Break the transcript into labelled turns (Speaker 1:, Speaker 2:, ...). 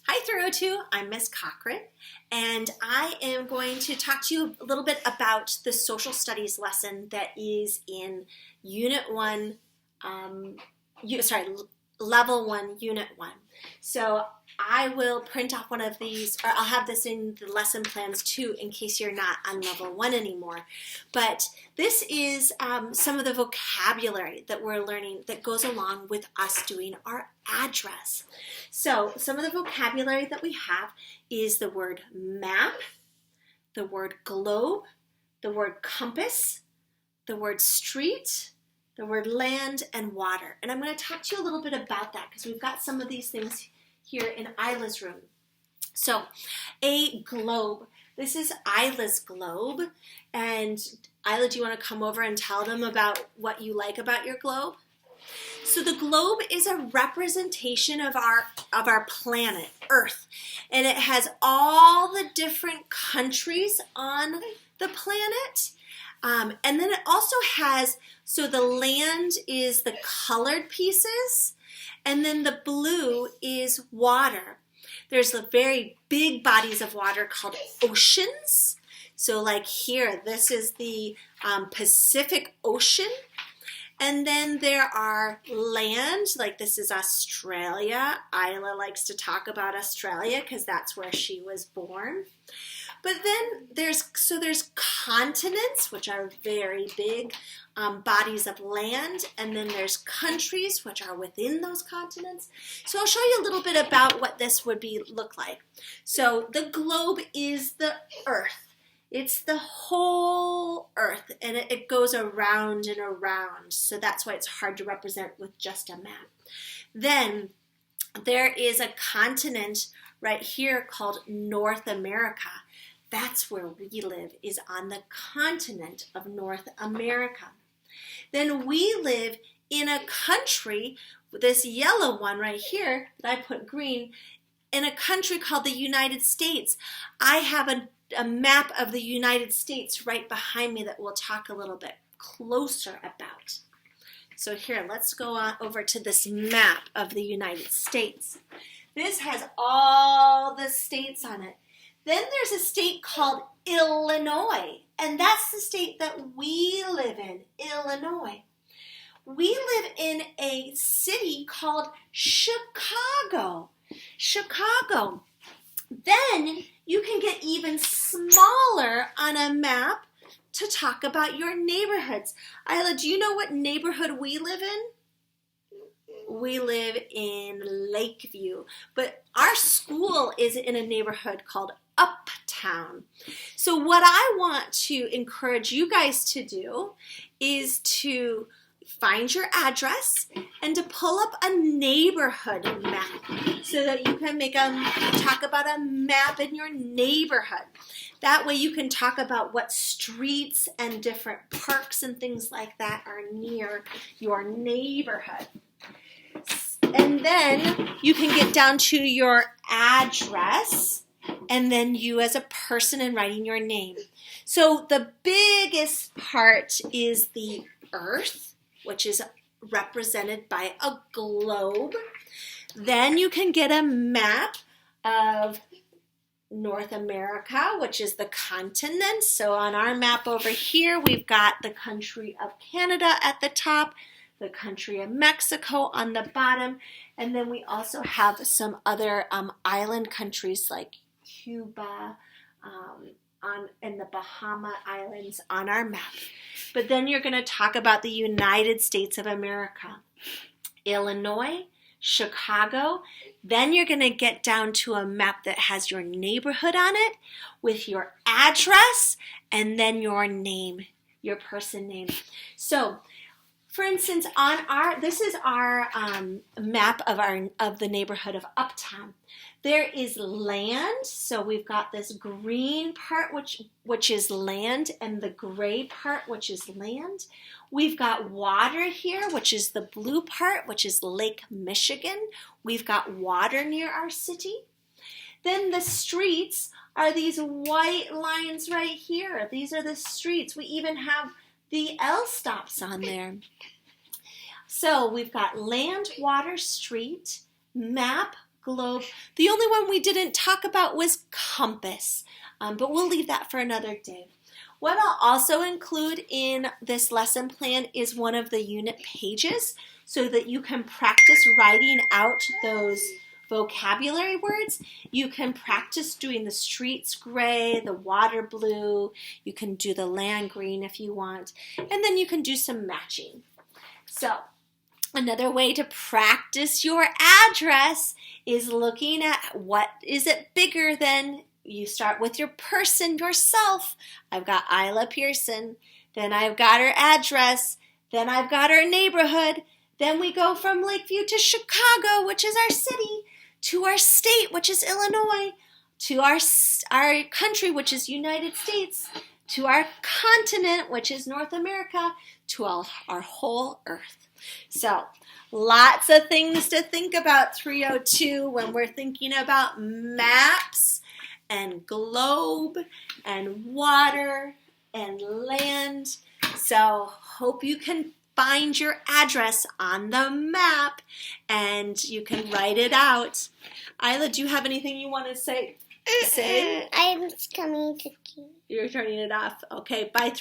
Speaker 1: Hi 302, I'm Miss Cochran, and I am going to talk to you a little bit about the social studies lesson that is in Unit 1, Level 1, Unit 1. So I will print off one of these, or I'll have this in the lesson plans too, in case you're not on Level 1 anymore. But this is some of the vocabulary that we're learning that goes along with us doing our address. So some of the vocabulary that we have is the word map, the word globe, the word compass, the word street, the word land, and water. And I'm going to talk to you a little bit about that because we've got some of these things here in Isla's room. So a globe. This is Isla's globe. And Isla, do you want to come over and tell them about what you like about your globe? So the globe is a representation of our planet, Earth. And it has all the different countries on the planet. And then it also has, so the land is the colored pieces, and then the blue is water. There's the very big bodies of water called oceans. So like here, this is the Pacific Ocean. And then there are land, like this is Australia. Isla likes to talk about Australia because that's where she was born. But then there's continents, which are very big bodies of land, and then there's countries, which are within those continents. So I'll show you a little bit about what this would look like. So the globe is the Earth. It's the whole Earth, and it goes around and around. So that's why it's hard to represent with just a map. Then there is a continent right here called North America. That's where we live, is on the continent of North America. Then we live in a country, this yellow one right here that I put green, in a country called the United States. I have a map of the United States right behind me that we'll talk a little bit closer about. So here, let's go on over to this map of the United States. This has all the states on it. Then there's a state called Illinois, and that's the state that we live in, Illinois. We live in a city called Chicago. Chicago. Then you can get even smaller on a map to talk about your neighborhoods. Isla, do you know what neighborhood we live in? We live in Lakeview, but our school is in a neighborhood called Uptown. So what I want to encourage you guys to do is to find your address and to pull up a neighborhood map so that you can talk about a map in your neighborhood. That way you can talk about what streets and different parks and things like that are near your neighborhood. And then you can get down to your address and then you as a person and writing your name. So the biggest part is the Earth, which is represented by a globe. Then you can get a map of North America, which is the continent. So on our map over here, we've got the country of Canada at the top, the country of Mexico on the bottom, and then we also have some other island countries like Cuba and the Bahama Islands on our map. But then you're going to talk about the United States of America, Illinois, Chicago. Then you're going to get down to a map that has your neighborhood on it with your address and then your name, your person name. So for instance, this is our map of the neighborhood of Uptown. There is land, so we've got this green part which is land, and the gray part which is land. We've got water here, which is the blue part, which is Lake Michigan. We've got water near our city. Then the streets are these white lines right here. These are the streets. We even have the L stops on there. So we've got land, water, street, map, globe. The only one we didn't talk about was compass, but we'll leave that for another day. What I'll also include in this lesson plan is one of the unit pages so that you can practice writing out those vocabulary words. You can practice doing the streets gray, the water blue. You can do the land green if you want. And then you can do some matching. So another way to practice your address is looking at what is it bigger than. You start with your person, yourself. I've got Isla Pearson. Then I've got her address. Then I've got her neighborhood. Then we go from Lakeview to Chicago, which is our city, to our state, which is Illinois, to our country, which is United States, to our continent, which is North America, to our whole earth. So lots of things to think about, 302, when we're thinking about maps and globe and water and land. So hope you can find your address on the map and you can write it out. Isla, do you have anything you want to say?
Speaker 2: I'm coming to keep.
Speaker 1: You're turning it off. Okay, bye.